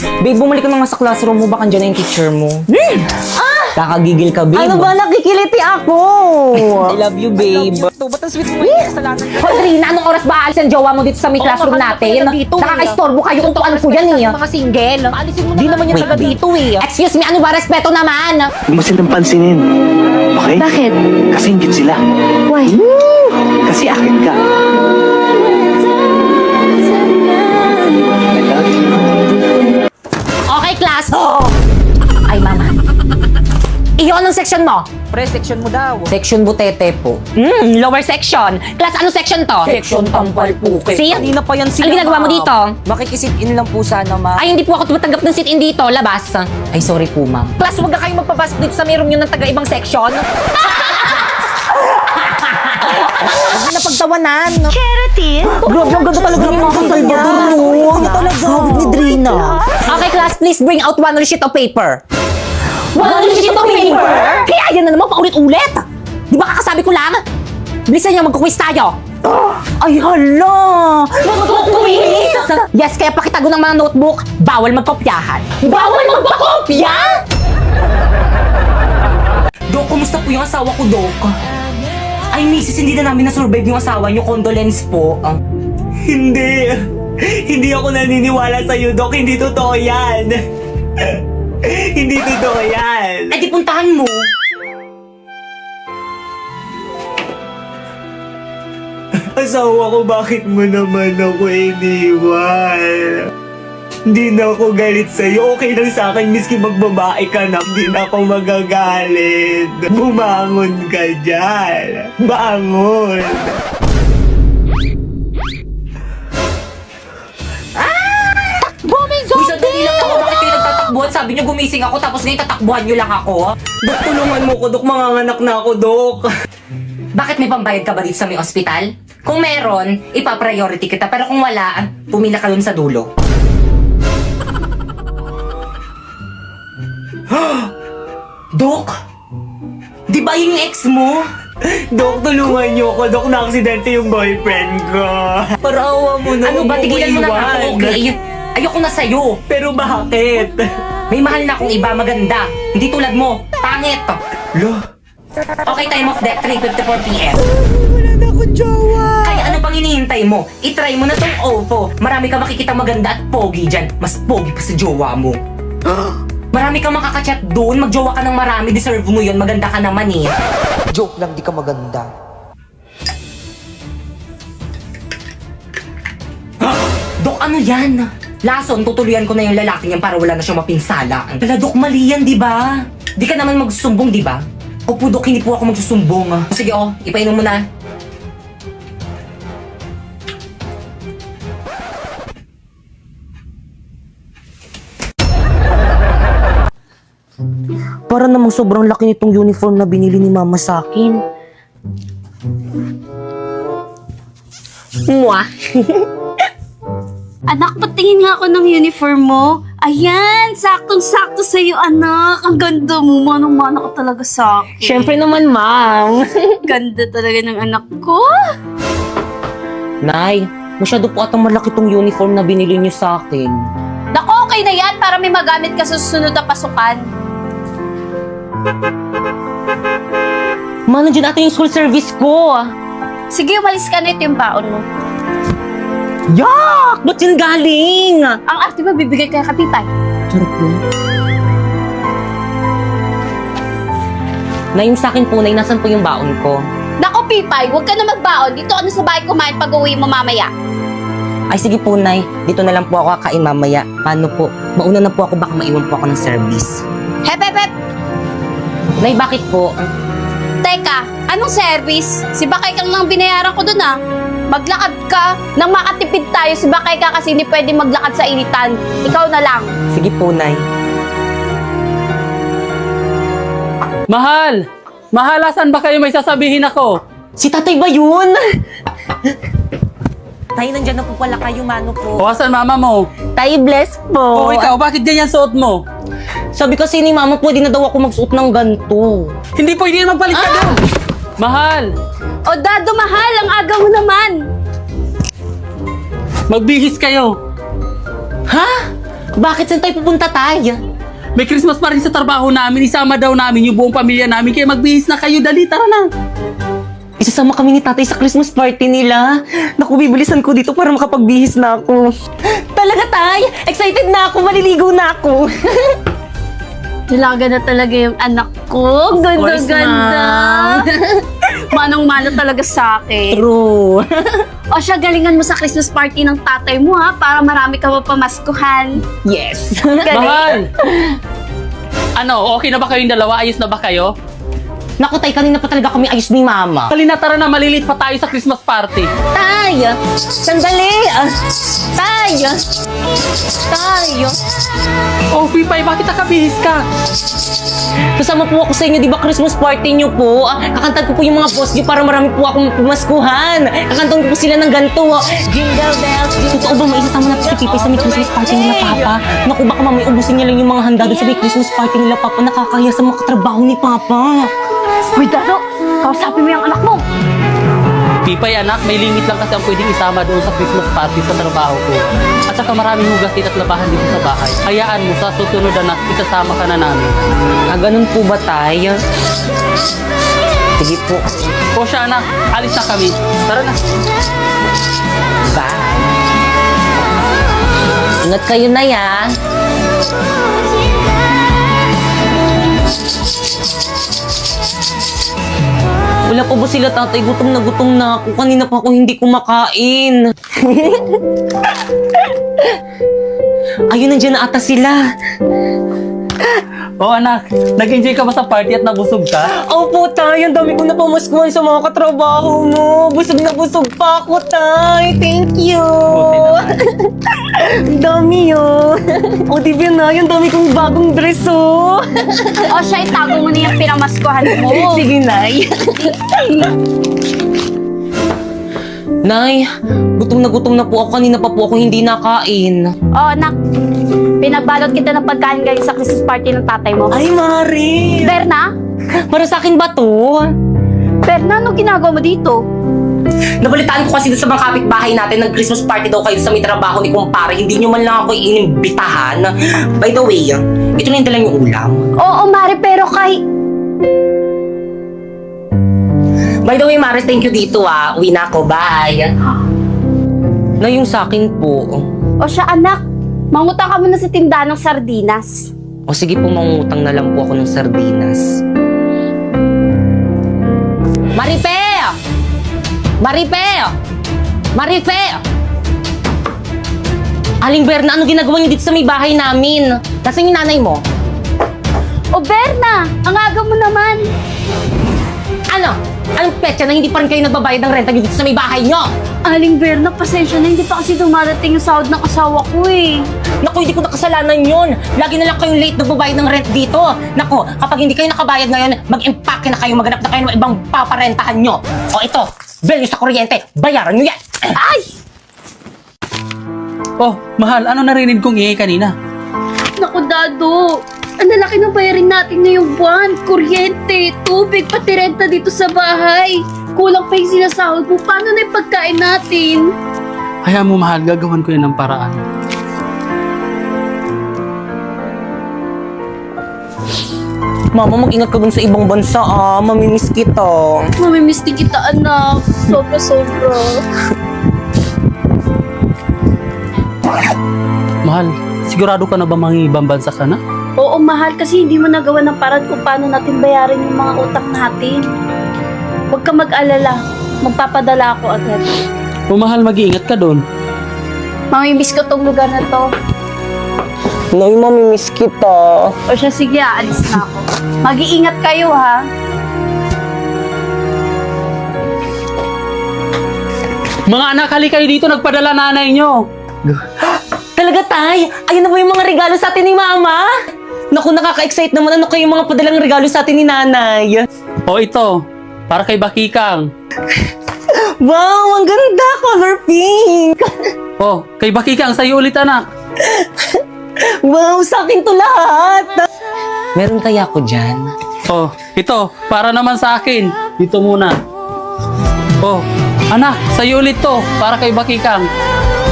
Babe, bumalik ka naman sa classroom mo. Baka dyan na yung teacher mo. Kakagigil ka, babe. Ano ba, nakikiliti ako? I love you, babe. Ba't ang sweet mo yung kasalanan ko? Audrina, anong oras ba aalis ang jowa mo dito sa may classroom natin? Nakaka-istorbo kayo kung ano po yan eh. Mga single. Paalisin mo na. Di naman yung taga dito eh. Excuse me, ano ba? Respeto naman. Huwag mo silang pansinin. Okay? Bakit? Kasi ingit sila. Why? Kasi akin ka. I love you. Okay, class. Ay, mama. Iyo, anong section mo? Pre, section mo daw. Section butete po. Lower section. Class, anong section to? Section tampal puke. See? Kanina pa yan sila, Ano ginagawa mo ma'am. dito? Makikisit-in lang po sana, ma'am. Ay, hindi po ako tumatanggap ng sit-in dito. Labas. Ay, sorry po, ma'am. Class, huwag na kayong magpapasok dito sa mayroon nyo ng taga-ibang section. Huwag mo na pagtawanan. Keratin? Grabe, ang ganda talaga ni Mama Salvador, no? Ano talaga? Sabi ni Drina. Okay, class, please bring out one sheet of paper. One sheet of paper? Kaya yan na naman, paulit-ulit. Di ba kakasabi ko lang? Bilisan nyo, magkukwis tayo. Ay, hala! Magkukwis? Yes, kaya pakitago ng mga notebook, bawal magkopyahan. Bawal magpakopya? Dok, kumusta po yung asawa ko, Dok? Ay, misis, hindi na namin na-survive yung asawa niyo. Condolence po. Hindi. Hindi ako naniniwala sa'yo, Dok. Hindi totoo yan. Hindi totoo yan. Ay, di puntahan mo. Asawa ko, bakit mo naman ako iniwan? Hindi na ako galit sa'yo. Okay lang sa akin, miski magbabae ka na. Hindi na ako magagalit. Bumangon ka dyan. Bangon. Uy, sandali lang ako. Bakit kayo nagtatakbuhan? Sabi niyo gumising ako tapos ngayon tatakbuhan niyo lang ako. Dok, tulungan mo ko, Dok. Manganganak na ako, Dok. Bakit may pambayad ka ba dito sa may ospital? Kung meron, ipa-priority kita. Pero kung wala, pumila ka dun sa dulo. Dok! Di ba yung ex mo? Dok, tulungan niyo ako. Dok, na-aksidente yung boyfriend ko. Parawa mo na. Ano ba? Tigilan mo na nga ako, okay? Ayoko na sa'yo. Pero bakit? May mahal na akong iba maganda. Hindi tulad mo. Pangit. Lo? Okay, time of death, 3:54 p.m. Wala na akong jowa. Kaya ano pang hinihintay mo? I-try mo na tong OVO. Marami ka makikita maganda at pogi dyan. Mas pogi pa sa jowa mo. Marami kang makakachat doon. Magjowa ka ng marami. Deserve mo yun. Maganda ka naman eh. Joke lang, di ka maganda. Dok, ano yan? Lason, tutuluyan ko na yung lalaki niyan para wala na siyang mapinsala. Wala, Dok, mali yan, di ba? Di ka naman magsusumbong, di ba? Opo, Dok, hindi po ako magsusumbong. Sige, ipainom mo na. Para namang sobrang laki nitong uniform na binili ni Mama sa akin. Mwah! Anak, patingin nga ako ng uniform mo. Ayan, saktong-sakto sa'yo, anak. Ang ganda mo, manang-mana ka talaga sa akin. Siyempre naman, ma'am. Ganda talaga ng anak ko. Nay, masyado po atang malaki tong uniform na binili niyo sa akin. Naku, okay na yan para may magamit ka sa susunod na pasukan. Ma, nandiyan natin yung school service ko. Sige, umalis ka na, ito yung baon mo. Yak! Ba't yan galing? Ang arte ba, bibigay kay Kapitay? Charot po. Nay, yung sa akin po, Nay, nasan po yung baon ko? Naku, Pipay, huwag ka na magbaon. Dito ano sa bahay kumain pag uwi mo mamaya. Ay, sige po, Nay. Dito na lang po ako kakain mamaya. Paano po? Mauna na po ako, baka maiwan po ako ng service. Hep, hep, hep! Nay, bakit po? Teka, anong service? Si Bakay ka lang binayaran ko dun ah. Maglakad ka. Nang makatipid tayo, si Bakay ka kasi hindi pwede maglakad sa initan. Ikaw na lang. Sige po, Nay. Mahal! Mahal, asan ba kayo? May sasabihin ako. Si tatay ba yun? Tay, nandyan na po pala kayo, mano po. O, asan mama mo? Tay, bless po. O, ikaw, bakit ganyan suot mo? Sabi kasi ni mama, pwede na daw ako magsuot ng ganito. Hindi pwede magpalit ka doon! Mahal! O Dado, mahal, ang aga mo naman. Magbihis kayo. Ha? Bakit saan tayo pupunta, Tay? May Christmas party sa trabaho namin. Isama daw namin yung buong pamilya namin. Kaya magbihis na kayo. Dali, tara na. Isasama kami ni tatay sa Christmas party nila. Naku, bibilisan ko dito para makapagbihis na ako. Talaga, Tay? Excited na ako. Maliligo na ako. Dalaga na talaga yung anak ko. course, Ganda-ganda. Manong-mano talaga sa akin. True. O siya, galingan mo sa Christmas party ng tatay mo ha, para marami ka mapamaskuhan. Yes. Mahal! Ano, okay na ba kayong dalawa? Ayos na ba kayo? Naku, Tay, kanina pa talaga kami ayos ni Mama. Dali na, tara na. Malilit pa tayo sa Christmas party. Tay! Sandali! Tay! Tay! Oh, Pipay, bakit nakabihis ka? Kasama po ako sa inyo, di ba Christmas party niyo po? Kakantan ko po yung mga boss niyo para marami po akong pumaskuhan. Kakantan ko po sila ng ganito. Jingle bells. Totoo ba maisasama na po si Pipay sa may Christmas party nila, Papa? Naku, baka mamay ubusin niya lang yung mga handa doon sa may Christmas party nila, Papa. Nakakahiya sa mga katrabaho ni Papa. Uy, Dado, kausapin mo yung anak mo. Pipay, anak, may limit lang kasi ang pwedeng isama doon sa Christmas party sa trabaho ko. At saka maraming hugasin at labahan dito sa bahay. Hayaan mo, sa susunod, anak, isasama ka na namin. Ganun po ba, Tay? Sige po. O siya, anak, alis na kami. Tara na. Bye. Ingat kayo na, ya. Wala pa ba sila, tatay? Gutom na ako. Kanina pa ako hindi kumakain. Ayun, nandiyan na ata sila. O anak, nag-enjoy ka ba sa party at nabusog ka? Opo, Tay. Ang dami ko na pamaskuhan sa mga katrabaho mo. Busog na busog pa ako, Tay. Thank you. Buti naman. Ang dami, oh. O, di ba na? Yung dami kong bagong dress, oh. O siya, itago mo na yung pinamaskuhan mo. Sige, Nay. Nay, gutom na po ako. Kanina pa po ako hindi nakain. O anak, pinagbalot kita ng pagkain galing sa Christmas party ng tatay mo. Ay, Mari. Berna? Para sa akin ba to? Berna, anong ginagawa mo dito? Nabalitaan ko kasi sa mga kapitbahay natin ng Christmas party daw kayo sa may trabaho ni kumpare. Hindi nyo man lang ako inimbitahan. By the way, ito na yung dala yung ulam. Oo, Mari, pero By the way, Maris, thank you dito, ah. Uwi na ako. Bye. Na yung sa akin po. O siya, anak, mangutang ka muna sa tindahan ng sardinas. O sige po, mangutang na lang po ako ng sardinas. Marife! Marife! Marife! Aling Berna, ano ginagawa niyo dito sa may bahay namin? Nasaan yung nanay mo? O Berna, ang aga mo naman. Ano? Anong petsa na hindi pa rin kayo nagbabayad ng renta dito sa may bahay nyo? Aling Berna, pasensya na, hindi pa kasi dumarating yung sahod ng asawa ko eh. Naku, hindi ko nakasalanan yun. Lagi na lang kayong late nagbabayad ng rent dito. Naku, kapag hindi kayo nakabayad ngayon, mag-impake na kayo, maghanap na kayo ng ibang paparentahan nyo. O ito, bill nyo sa kuryente, bayaran nyo yan. Ay! Oh, mahal, ano narinig kong ingay kanina? Naku, Dado. Ang lalaki ng bayarin natin ngayong buwan. Kuryente, tubig, pati renta dito sa bahay. Kulang pa yung sinasahod mo. Paano na yung pagkain natin? Hayaan mo, mahal, gagawan ko yan ng paraan. Mama, mag-ingat ka dun sa ibang bansa, ah. Mamimiss kita. Mamimiss din kita, anak. Sobra-sobra. Mahal, sigurado ka na ba mangibang bansa ka na? Oo, mahal, kasi hindi mo nagawa ng paraan kung paano natin bayarin yung mga utang natin. Huwag ka mag-alala. Magpapadala ako agad. O mahal, mag-iingat ka doon. Mamimiss ko tong lugar na to. Nay, mamimiss kita. O siya, sige, aalis na ako. Mag-iingat kayo, ha? Mga anak, hali kayo dito, nagpadala nanay nyo. Talaga, Tay? Ayun na ba yung mga regalo sa atin ni Mama? Naku, nakaka-excite naman. Ano kayo mga padalang regalo sa atin ni Nanay? O ito, para kay Bakikang. Wow, ang ganda! Color pink! O, kay Bakikang, sa'yo ulit anak. Wow, sa akin to lahat! Meron kaya ako dyan? O, ito, para naman sa akin. Dito muna. O, anak, sa'yo ulit to, para kay Bakikang.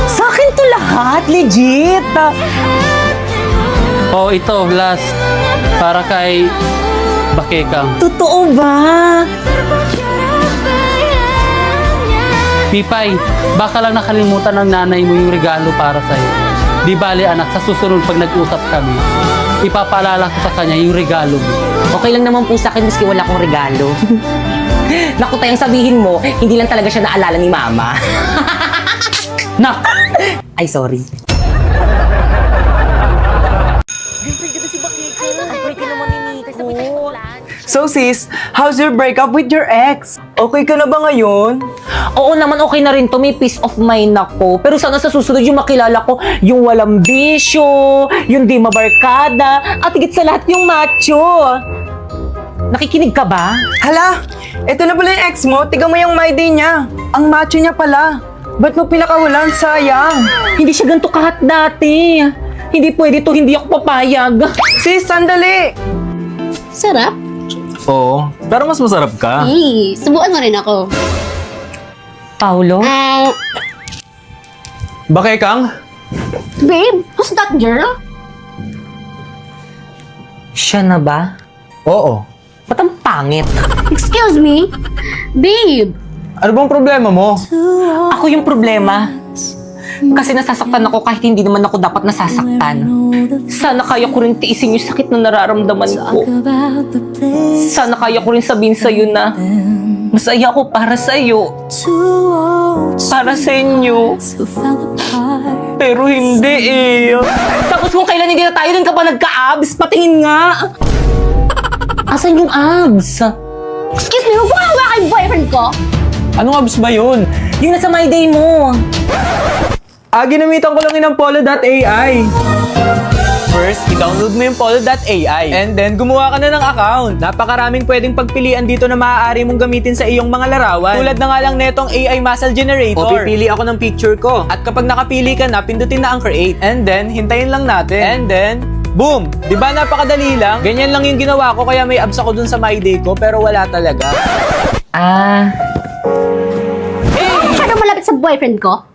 Sa akin to lahat, legit! Oh, ito, last. Para kay Bakekang. Totoo ba? Pipay, baka lang nakalimutan ng nanay mo yung regalo para sa'yo. Di bali anak, sa susunod pag nag-usap kami, ipapaalala ko sa kanya yung regalo mo. Okay lang naman po sa akin maski wala akong regalo. Naku, tayong sabihin mo, hindi lang talaga siya naalala ni Mama. Nak! Ay, sorry. So sis, how's your breakup with your ex? Okay ka na ba ngayon? Oo naman, okay na rin to. May peace of mind ako. Pero sana sa susunod yung makilala ko, yung walang bisyo, yung di mabarkada, at higit sa lahat yung macho. Nakikinig ka ba? Hala, eto na pala yung ex mo. Tiga mo yung my day niya. Ang macho niya pala. Ba't mo pinakawalan? Sayang. Hindi siya ganito kahat dati. Hindi pwede to, hindi ako papayag. Sis, sandali. Sarap. Oo, pero mas masarap ka. Subukan mo rin ako. Paulo? Bakekang? Babe, who's that girl? Siya na ba? Oo. Ba't ang pangit? Excuse me? Babe, Ano bang problema mo? Ako yung problema. Kasi nasasaktan ako kahit hindi naman ako dapat nasasaktan. Sana kaya ko rin tiisin yung sakit na nararamdaman ko. Sana kaya ko rin sabihin sa'yo na masaya ako para sa'yo. Para sa inyo. Pero hindi eh. Tapos kung kailan hindi na tayo, dun ka pa nagka-abs? Patingin nga. Asan yung abs? excuse me, huwag mo hawakan yung boyfriend ko. Anong abs ba yun? Yung nasa my day mo. Ginamitan ko lang yun ng polo.ai. First, i-download mo yung polo.ai and then gumawa ka na ng account. Napakaraming pwedeng pagpilian dito na maaari mong gamitin sa iyong mga larawan. Tulad na nga lang netong AI Muscle Generator. O pipili ako ng picture ko. At kapag nakapili ka na, pindutin na ang create. And then, hintayin lang natin. And then, boom! Di ba napakadali lang? Ganyan lang yung ginawa ko kaya may abs ako dun sa my day ko pero wala talaga. Masyado malapit sa boyfriend ko.